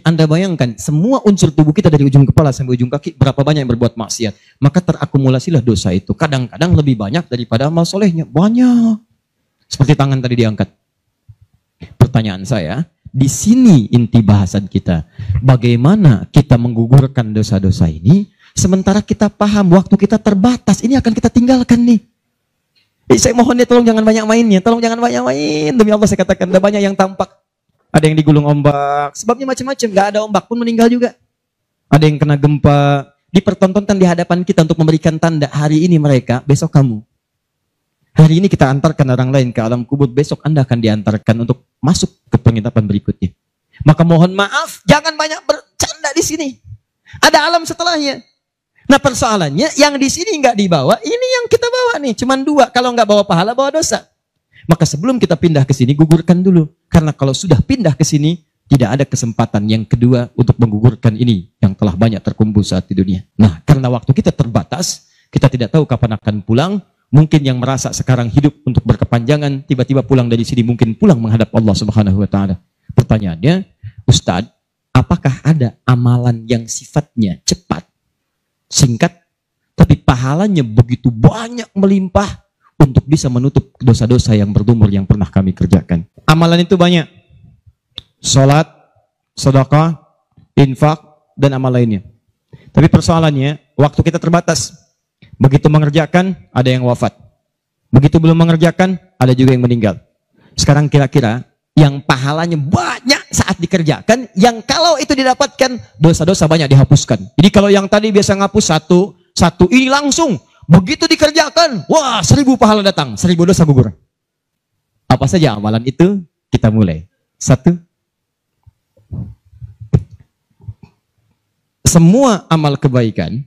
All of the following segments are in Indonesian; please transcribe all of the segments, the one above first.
Anda bayangkan, semua unsur tubuh kita dari ujung kepala sampai ujung kaki, berapa banyak yang berbuat maksiat. Maka terakumulasilah dosa itu. Kadang-kadang lebih banyak daripada amal solehnya. Banyak. Seperti tangan tadi diangkat. Pertanyaan saya, di sini inti bahasan kita. Bagaimana kita menggugurkan dosa-dosa ini, sementara kita paham waktu kita terbatas. Ini akan kita tinggalkan nih. Saya mohon ya, tolong jangan banyak mainnya. Tolong jangan banyak main. Demi Allah saya katakan, ada banyak yang tampak. Ada yang digulung ombak. Sebabnya macam-macam. Gak ada ombak pun meninggal juga. Ada yang kena gempa. Dipertontonkan di hadapan kita untuk memberikan tanda. Hari ini mereka, besok kamu. Hari ini kita antarkan orang lain ke alam kubur. Besok Anda akan diantarkan untuk masuk ke penginapan berikutnya. Maka mohon maaf, jangan banyak bercanda di sini. Ada alam setelahnya. Nah persoalannya, yang di sini nggak dibawa, ini yang kita bawa nih. Cuman dua, kalau nggak bawa pahala, bawa dosa. Maka sebelum kita pindah ke sini, gugurkan dulu. Karena kalau sudah pindah ke sini, tidak ada kesempatan yang kedua untuk menggugurkan ini yang telah banyak terkumpul saat di dunia. Nah, karena waktu kita terbatas, kita tidak tahu kapan akan pulang. Mungkin yang merasa sekarang hidup untuk berkepanjangan, tiba-tiba pulang dari sini, mungkin pulang menghadap Allah Subhanahu wa Ta'ala. Pertanyaannya, Ustadz, apakah ada amalan yang sifatnya cepat, singkat, tapi pahalanya begitu banyak melimpah untuk bisa menutup dosa-dosa yang berlumur yang pernah kami kerjakan? Amalan itu banyak. Salat, sedekah, infak, dan amal lainnya. Tapi persoalannya, waktu kita terbatas. Begitu mengerjakan, ada yang wafat. Begitu belum mengerjakan, ada juga yang meninggal. Sekarang kira-kira, yang pahalanya banyak saat dikerjakan, yang kalau itu didapatkan, dosa-dosa banyak dihapuskan. Jadi kalau yang tadi biasa ngapus satu, ini langsung, begitu dikerjakan, wah 1000 pahala datang, 1000 dosa gugur. Apa saja amalan itu? Kita mulai. 1. Semua amal kebaikan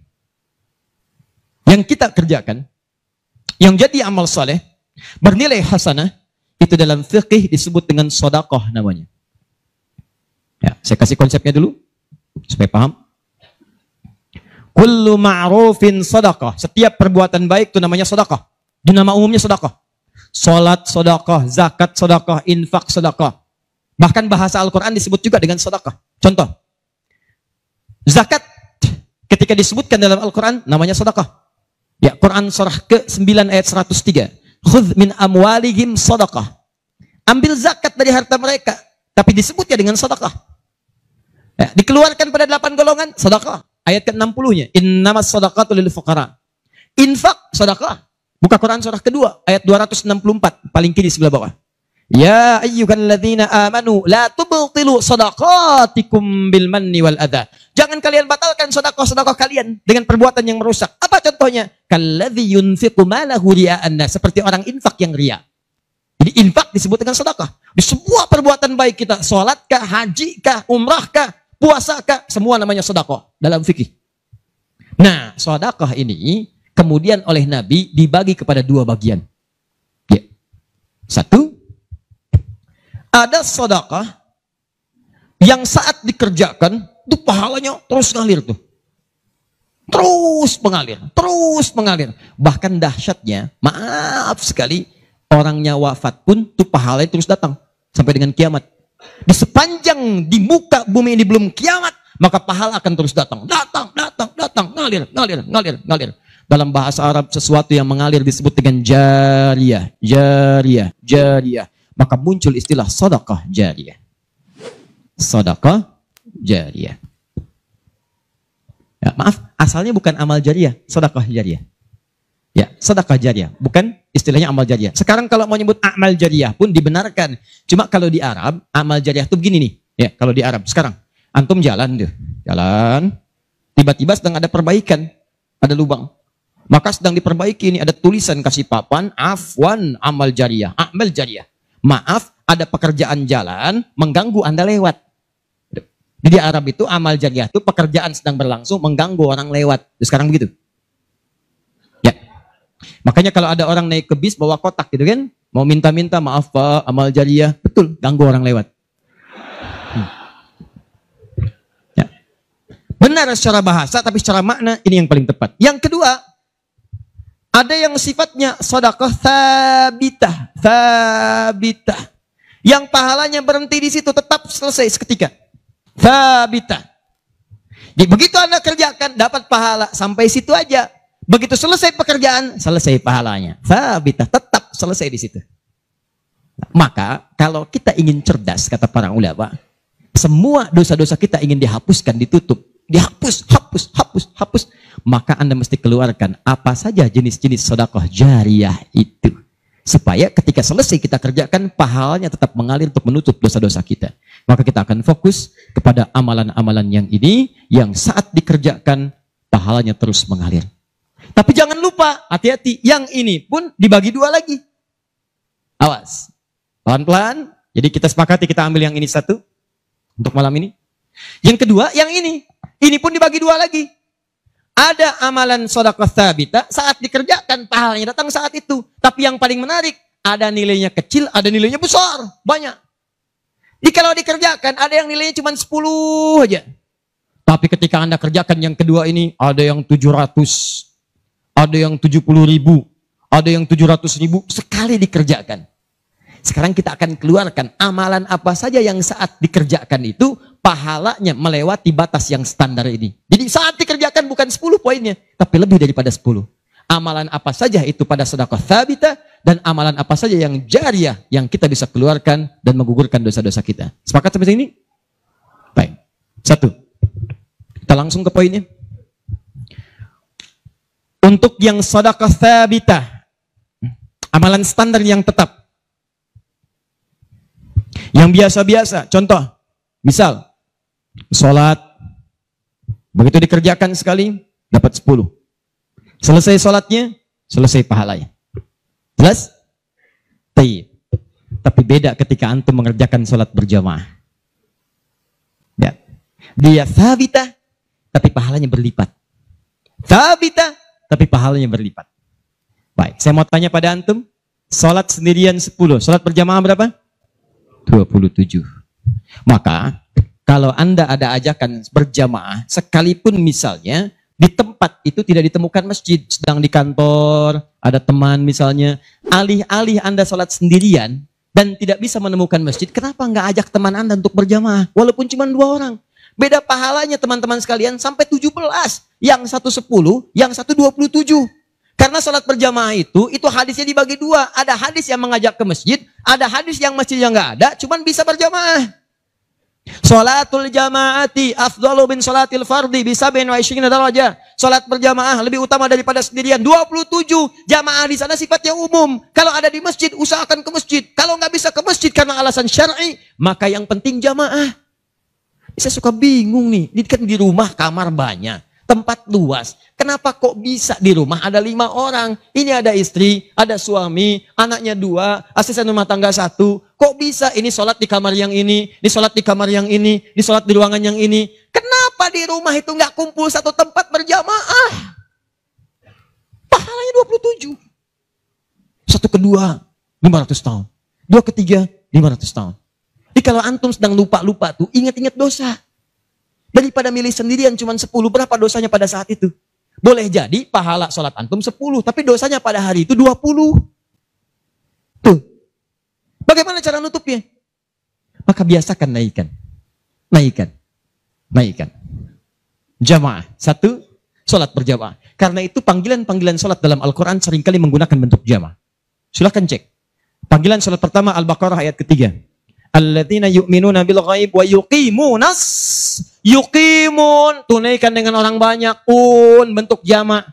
yang kita kerjakan, yang jadi amal saleh, bernilai hasanah, itu dalam fikih disebut dengan sedekah namanya. Ya, saya kasih konsepnya dulu supaya paham. Kullu ma'rufin sedekah. Setiap perbuatan baik itu namanya sedekah. Di nama umumnya sedekah. Salat sedekah, zakat sedekah, infak sedekah. Bahkan bahasa Al-Qur'an disebut juga dengan sedekah. Contoh. Zakat ketika disebutkan dalam Al-Qur'an namanya sedekah. Ya, Quran surah ke-9 ayat 103. Khudz min amwalihim sedekah. Ambil zakat dari harta mereka, tapi disebutnya dengan sedekah. Ya, dikeluarkan pada 8 golongan, sedekah. Ayat ke-60-nya, innamas shadaqatu lil fuqara. Infak, sedekah. Buka Quran surah kedua, ayat 264, paling kiri sebelah bawah. Ya ayyuhalladzina amanu la tubtilu shadaqatikum bil manni wal adha. Jangan kalian batalkan sedekah-sedekah kalian dengan perbuatan yang merusak. Apa contohnya? Kalladzi yunfiqu malahu ria'an nas, seperti orang infak yang ria. Jadi infak disebut dengan sedekah. Di semua perbuatan baik kita, salat kah, haji kah, umrah kah, puasa kah, semua namanya sedekah dalam fikih. Nah, sedekah ini kemudian oleh Nabi dibagi kepada 2 bagian. Ya. 1, ada sedekah yang saat dikerjakan itu pahalanya terus ngalir tuh. Terus mengalir. Bahkan dahsyatnya, maaf sekali, orangnya wafat pun tuh pahalanya terus datang sampai dengan kiamat. Di sepanjang di muka bumi ini belum kiamat, maka pahala akan terus datang, ngalir. Dalam bahasa Arab sesuatu yang mengalir disebut dengan jariyah. Maka muncul istilah sedekah jariyah. Sedekah jariyah. Ya, maaf, asalnya bukan amal jariyah, sedekah jariyah. Ya, sedekah jariyah, bukan istilahnya amal jariyah. Sekarang kalau mau nyebut amal jariyah pun dibenarkan. Cuma kalau di Arab, amal jariyah itu begini nih. Ya, kalau di Arab sekarang, antum jalan, tiba-tiba sedang ada perbaikan, ada lubang. Maka sedang diperbaiki ini, ada tulisan kasih papan, afwan amal jariyah, amal jariyah. Maaf, ada pekerjaan jalan mengganggu Anda lewat. Di Arab itu amal jariyah itu pekerjaan sedang berlangsung mengganggu orang lewat. Sekarang begitu. Ya. Makanya kalau ada orang naik ke bis bawa kotak gitu kan, mau minta-minta maaf Pak, amal jariyah, betul, ganggu orang lewat. Ya. Benar secara bahasa, tapi secara makna ini yang paling tepat. Yang kedua, ada yang sifatnya sedekah thabitah. Yang pahalanya berhenti di situ, tetap selesai seketika. Thabitah. Jadi begitu Anda kerjakan, dapat pahala. Sampai situ aja. Begitu selesai pekerjaan, selesai pahalanya. Thabitah, tetap selesai di situ. Maka, kalau kita ingin cerdas, kata para ulama, semua dosa-dosa kita ingin dihapuskan, ditutup. Dihapus, hapus. Maka Anda mesti keluarkan apa saja jenis-jenis sedekah jariyah itu. Supaya ketika selesai kita kerjakan, pahalanya tetap mengalir untuk menutup dosa-dosa kita. Maka kita akan fokus kepada amalan-amalan yang ini, yang saat dikerjakan, pahalanya terus mengalir. Tapi jangan lupa, hati-hati, yang ini pun dibagi dua lagi. Awas. Pelan-pelan, jadi kita sepakati kita ambil yang ini satu, untuk malam ini. Yang kedua, yang ini. Ini pun dibagi dua lagi. Ada amalan sedekah tsabitah saat dikerjakan, pahalanya datang saat itu. Tapi yang paling menarik, ada nilainya kecil, ada nilainya besar. Banyak. Jadi kalau dikerjakan, ada yang nilainya cuma 10 aja. Tapi ketika Anda kerjakan yang kedua ini, ada yang 700, ada yang 70.000, ada yang 700.000, sekali dikerjakan. Sekarang kita akan keluarkan amalan apa saja yang saat dikerjakan itu pahalanya melewati batas yang standar ini. Jadi saat dikerjakan bukan 10 poinnya, tapi lebih daripada 10. Amalan apa saja itu pada sedekah tsabitah dan amalan apa saja yang jariyah yang kita bisa keluarkan dan menggugurkan dosa-dosa kita. Sepakat sampai sini? Baik. Satu. Kita langsung ke poinnya. Untuk yang sedekah tsabitah, amalan standar yang tetap. Yang biasa-biasa, contoh, misal, sholat, begitu dikerjakan sekali, dapat 10. Selesai sholatnya, selesai pahalanya. Jelas? Tapi beda ketika antum mengerjakan sholat berjamaah. Ya. Dia tsabitah, tapi pahalanya berlipat. Tsabitah, tapi pahalanya berlipat. Baik, saya mau tanya pada antum, sholat sendirian 10, sholat berjamaah berapa? 27. Maka kalau Anda ada ajakan berjamaah, sekalipun misalnya di tempat itu tidak ditemukan masjid, sedang di kantor, ada teman misalnya, alih-alih Anda sholat sendirian dan tidak bisa menemukan masjid, kenapa nggak ajak teman Anda untuk berjamaah? Walaupun cuma 2 orang. Beda pahalanya teman-teman sekalian sampai 17. Yang satu 10, yang satu 27. Karena sholat berjamaah itu hadisnya dibagi 2. Ada hadis yang mengajak ke masjid, ada hadis yang masjidnya nggak ada, cuman bisa berjamaah. Sholatul jamaati afdalu bin sholatil fardi bisa bin wa isyrina darajah. Sholat berjamaah lebih utama daripada sendirian. 27. Jamaah di sana sifatnya umum. Kalau ada di masjid, usahakan ke masjid. Kalau nggak bisa ke masjid karena alasan syar'i, maka yang penting jamaah. Saya suka bingung nih. Ini kan di rumah kamar banyak, tempat luas. Kenapa kok bisa di rumah ada 5 orang? Ini ada istri, ada suami, anaknya 2, asisten rumah tangga 1. Kok bisa ini sholat di kamar yang ini sholat di kamar yang ini sholat di ruangan yang ini? Kenapa di rumah itu nggak kumpul satu tempat berjamaah? Pahalanya 27. Satu kedua, 500 tahun. 2 ketiga, 500 tahun. Jadi kalau antum sedang lupa-lupa tuh, ingat-ingat dosa. Daripada milih sendirian cuma 10, berapa dosanya pada saat itu? Boleh jadi pahala sholat antum 10, tapi dosanya pada hari itu 20. Tuh. Bagaimana cara nutupnya? Maka biasakan naikkan. Jamaah. 1, sholat berjamaah. Karena itu panggilan-panggilan sholat dalam Al-Quran seringkali menggunakan bentuk jamaah. Silahkan cek. Panggilan sholat pertama Al-Baqarah ayat ketiga. Alladzina yu'minuna bil ghaib wa yuqimunas. Yuqimun, tunaikan dengan orang banyak. Bentuk jamak.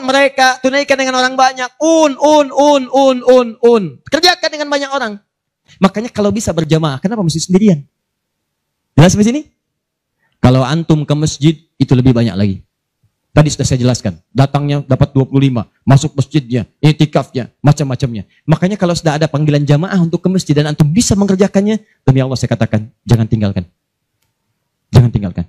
Mereka tunaikan dengan orang banyak. Kerjakan dengan banyak orang. Makanya kalau bisa berjamaah, kenapa mesti sendirian? Jelas sampai sini? Kalau antum ke masjid, itu lebih banyak lagi. Tadi sudah saya jelaskan, datangnya dapat 25, masuk masjidnya, i'tikafnya, macam-macamnya. Makanya kalau sudah ada panggilan jamaah untuk ke masjid dan antum bisa mengerjakannya, demi Allah saya katakan, jangan tinggalkan. Jangan tinggalkan.